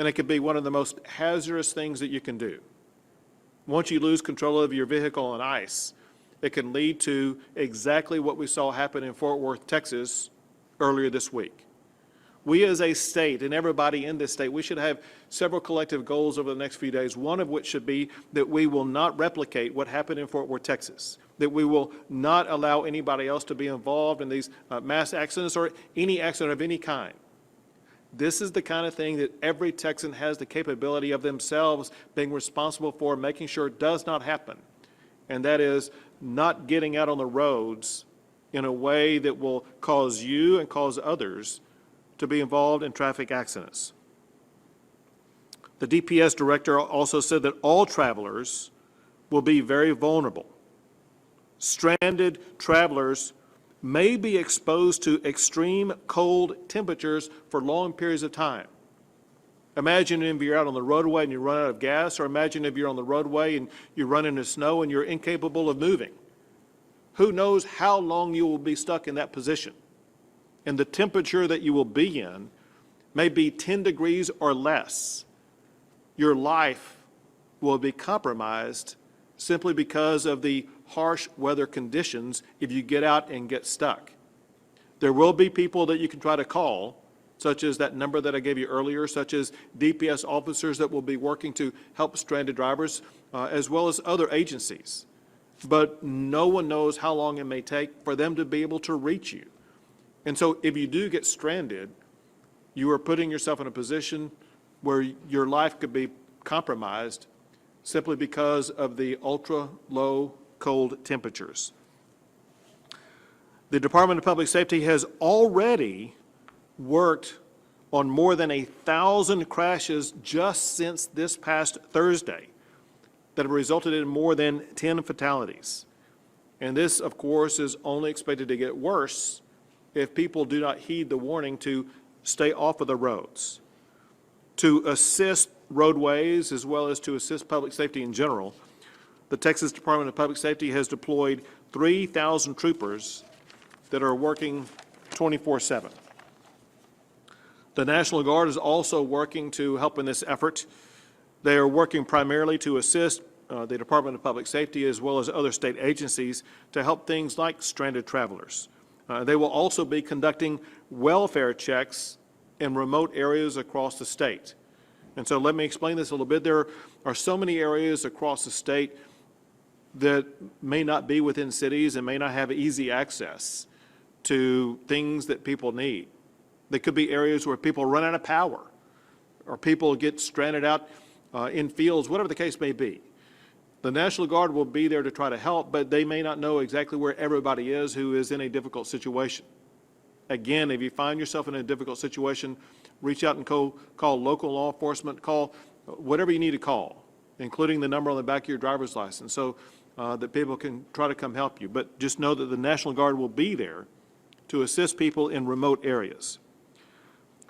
and it could be one of the most hazardous things that you can do. Once you lose control of your vehicle on ice, it can lead to exactly what we saw happen in Fort Worth, Texas, earlier this week. We as a state, and everybody in this state, we should have several collective goals over the next few days, one of which should be that we will not replicate what happened in Fort Worth, Texas, that we will not allow anybody else to be involved in these mass accidents or any accident of any kind. This is the kind of thing that every Texan has the capability of themselves being responsible for, making sure it does not happen, and that is not getting out on the roads in a way that will cause you and cause others to be involved in traffic accidents. The DPS director also said that all travelers will be very vulnerable. Stranded travelers may be exposed to extreme cold temperatures for long periods of time. Imagine if you're out on the roadway and you run out of gas, or imagine if you're on the roadway and you run into snow and you're incapable of moving. Who knows how long you will be stuck in that position? And the temperature that you will be in may be 10 degrees or less. Your life will be compromised simply because of the harsh weather conditions if you get out and get stuck. There will be people that you can try to call, such as that number that I gave you earlier, such as DPS officers that will be working to help stranded drivers, as well as other agencies. But no one knows how long it may take for them to be able to reach you. And so if you do get stranded, you are putting yourself in a position where your life could be compromised simply because of the ultra-low cold temperatures. The Department of Public Safety has already worked on more than 1,000 crashes just since this past Thursday that have resulted in more than 10 fatalities. And this, of course, is only expected to get worse if people do not heed the warning to stay off of the roads. To assist roadways as well as to assist public safety in general, the Texas Department of Public Safety has deployed 3,000 troopers that are working 24/7. The National Guard is also working to help in this effort. They are working primarily to assist the Department of Public Safety as well as other state agencies to help things like stranded travelers. They will also be conducting welfare checks in remote areas across the state. And so let me explain this a little bit. There are so many areas across the state that may not be within cities and may not have easy access to things that people need. There could be areas where people run out of power or people get stranded out in fields, whatever the case may be. The National Guard will be there to try to help, but they may not know exactly where everybody is who is in a difficult situation. Again, if you find yourself in a difficult situation, reach out and call local law enforcement, call whatever you need to call, including the number on the back of your driver's license, so that people can try to come help you. But just know that the National Guard will be there to assist people in remote areas.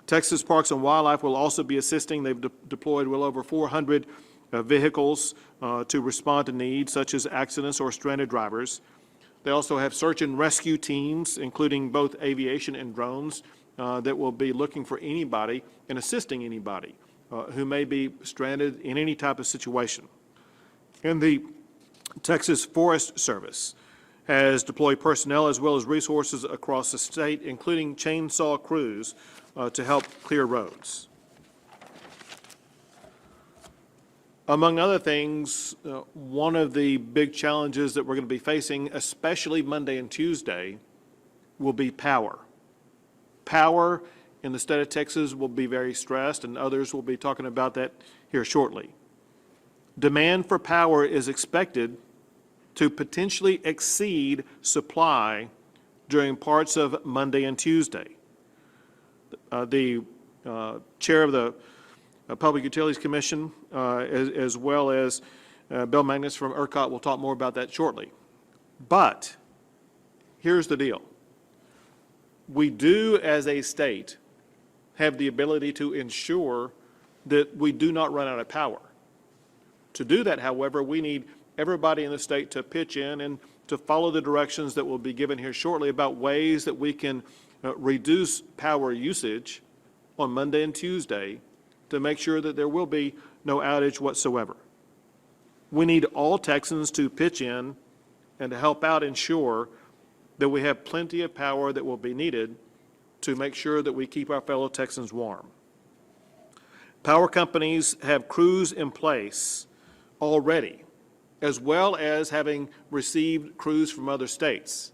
Texas Parks and Wildlife will also be assisting. They've deployed well over 400 vehicles to respond to needs such as accidents or stranded drivers. They also have search and rescue teams, including both aviation and drones, that will be looking for anybody and assisting anybody who may be stranded in any type of situation. And the Texas Forest Service has deployed personnel as well as resources across the state, including chainsaw crews, to help clear roads. Among other things, one of the big challenges that we're going to be facing, especially Monday and Tuesday, will be power. Power in the state of Texas will be very stressed, and others will be talking about that here shortly. Demand for power is expected to potentially exceed supply during parts of Monday and Tuesday. The chair of the Public Utilities Commission, as well as Bill Magnus from ERCOT, will talk more about that shortly. But here's the deal. We do, as a state, have the ability to ensure that we do not run out of power. To do that, however, we need everybody in the state to pitch in and to follow the directions that will be given here shortly about ways that we can reduce power usage on Monday and Tuesday to make sure that there will be no outage whatsoever. We need all Texans to pitch in and to help out ensure that we have plenty of power that will be needed to make sure that we keep our fellow Texans warm. Power companies have crews in place already, as well as having received crews from other states.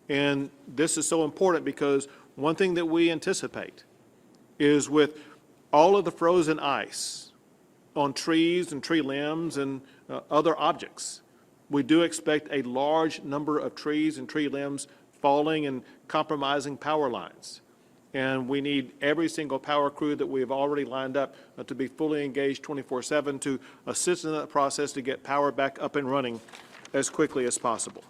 And this is so important because one thing that we anticipate is with all of the frozen ice on trees and tree limbs and other objects, we do expect a large number of trees and tree limbs falling and compromising power lines. And we need every single power crew that we have already lined up to be fully engaged 24/7 to assist in that process to get power back up and running as quickly as possible.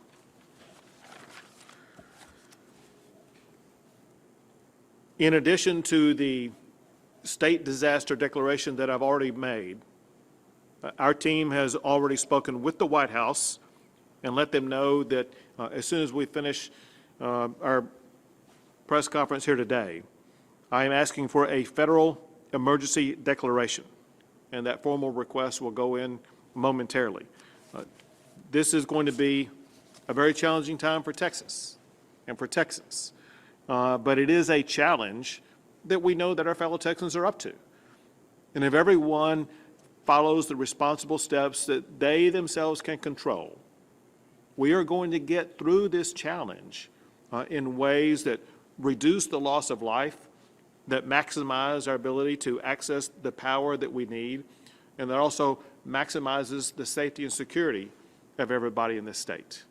In addition to the state disaster declaration that I've already made, our team has already spoken with the White House and let them know that as soon as we finish our press conference here today, I am asking for a federal emergency declaration, and that formal request will go in momentarily. This is going to be a very challenging time for Texas and for Texans, but it is a challenge that we know that our fellow Texans are up to. And if everyone follows the responsible steps that they themselves can control, we are going to get through this challenge in ways that reduce the loss of life, that maximize our ability to access the power that we need, and that also maximizes the safety and security of everybody in this state.